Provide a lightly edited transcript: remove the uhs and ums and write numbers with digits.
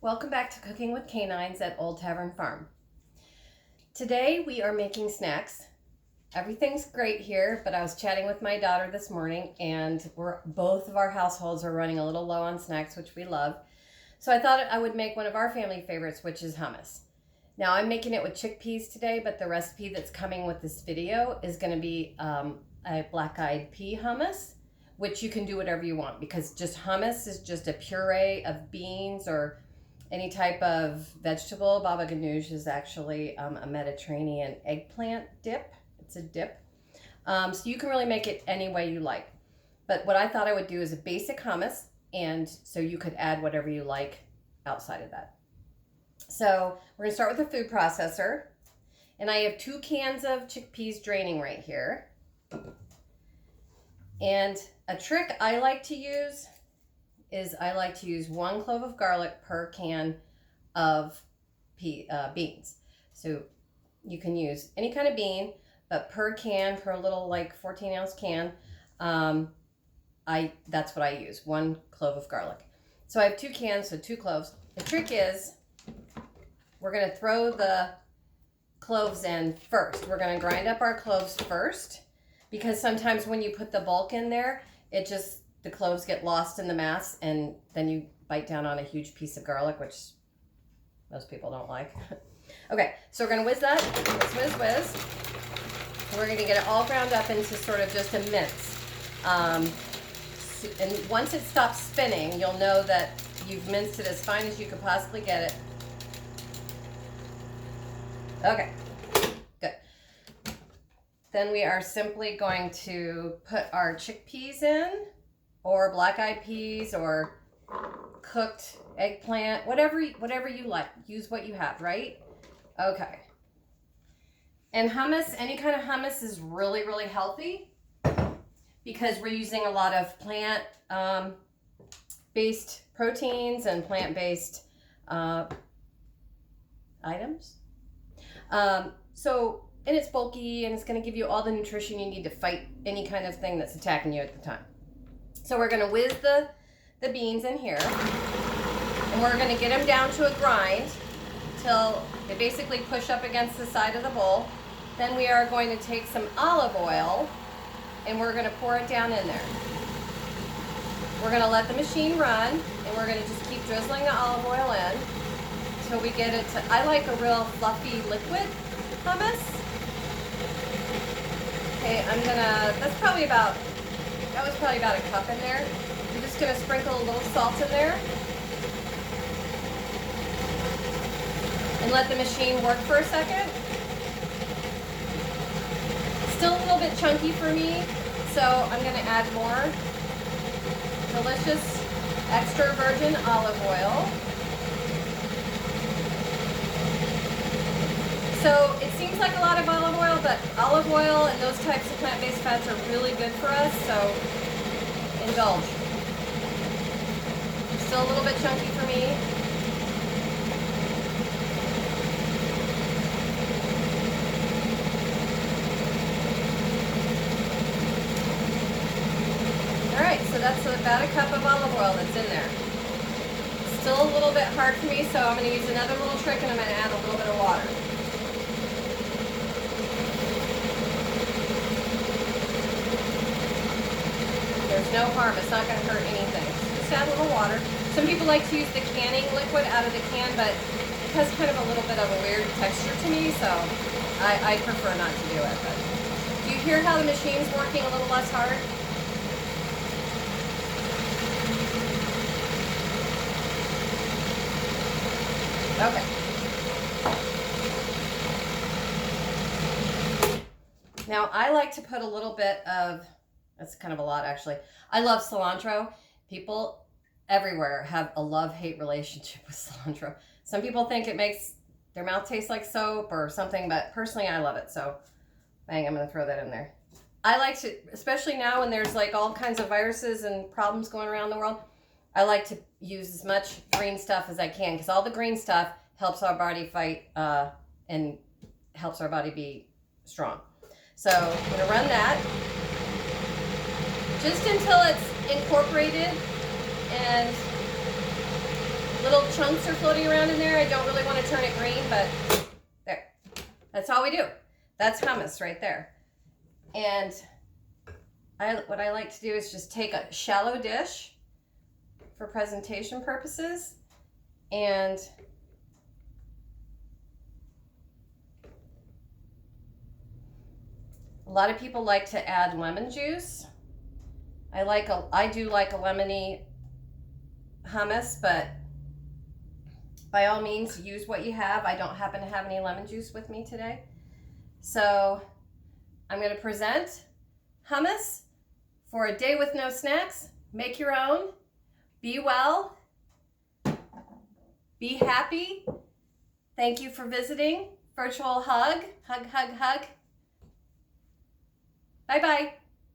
Welcome back to Cooking with Canines at Old Tavern Farm. Today we are making snacks. Everything's great here, but I was chatting with my daughter this morning and both of our households are running a little low on snacks, which we love. So I thought I would make one of our family favorites, which is hummus. Now I'm making it with chickpeas today, but the recipe that's coming with this video is going to be a black-eyed pea hummus, which you can do whatever you want because just hummus is just a puree of beans or any type of vegetable. Baba ganoush is actually a Mediterranean eggplant dip. It's a dip. So you can really make it any way you like. But what I thought I would do is a basic hummus, and so you could add whatever you like outside of that. So we're gonna start with a food processor. And I have 2 cans of chickpeas draining right here. And a trick I like to use is I like to use 1 clove of garlic per can of beans. So you can use any kind of bean, but per can, per little like 14-ounce can, that's what I use, 1 clove of garlic. So I have 2 cans, so 2 cloves. The trick is we're gonna throw the cloves in first. We're gonna grind up our cloves first because sometimes when you put the bulk in there, the cloves get lost in the mass, and then you bite down on a huge piece of garlic, which most people don't like. Okay, so we're gonna whiz that, whiz. We're gonna get it all ground up into sort of just a mince. And once it stops spinning, you'll know that you've minced it as fine as you could possibly get it. Okay, good. Then we are simply going to put our chickpeas in, or black-eyed peas, or cooked eggplant, whatever you like. Use what you have, right? Okay. And hummus, any kind of hummus is really, really healthy because we're using a lot of plant-based proteins and plant-based items. And it's bulky, and it's going to give you all the nutrition you need to fight any kind of thing that's attacking you at the time. So we're going to whiz the beans in here, and we're going to get them down to a grind till they basically push up against the side of the bowl. Then we are going to take some olive oil, and we're going to pour it down in there. We're going to let the machine run, and we're going to just keep drizzling the olive oil in until we get it to, I like a real fluffy liquid hummus. Okay, that was probably about a cup in there. I'm just gonna sprinkle a little salt in there and let the machine work for a second. Still a little bit chunky for me, so I'm gonna add more delicious extra virgin olive oil. So it seems like a lot of olive oil, but olive oil and those types of plant-based fats are really good for us, so indulge. Still a little bit chunky for me. All right, so that's about a cup of olive oil that's in there. Still a little bit hard for me, so I'm going to use another little trick, and I'm going to add a little bit of water. There's no harm. It's not going to hurt anything. Just add a little water. Some people like to use the canning liquid out of the can, but it has kind of a little bit of a weird texture to me, so I prefer not to do it. But do you hear how the machine's working a little less hard? Okay. Now I like to put a little bit of, that's kind of a lot actually. I love cilantro. People everywhere have a love-hate relationship with cilantro. Some people think it makes their mouth taste like soap or something, but personally I love it. So bang, I'm gonna throw that in there. I like to, especially now when there's like all kinds of viruses and problems going around the world, I like to use as much green stuff as I can because all the green stuff helps our body fight and helps our body be strong. So I'm gonna run that just until it's incorporated and little chunks are floating around in there. I don't really want to turn it green, but there. That's all we do. That's hummus right there. And what I like to do is just take a shallow dish for presentation purposes, and a lot of people like to add lemon juice. I do like a lemony hummus, but by all means use what you have. I don't happen to have any lemon juice with me today. So I'm going to present hummus for a day with no snacks. Make your own. Be well. Be happy. Thank you for visiting. Virtual hug. Hug, hug, hug. Bye-bye.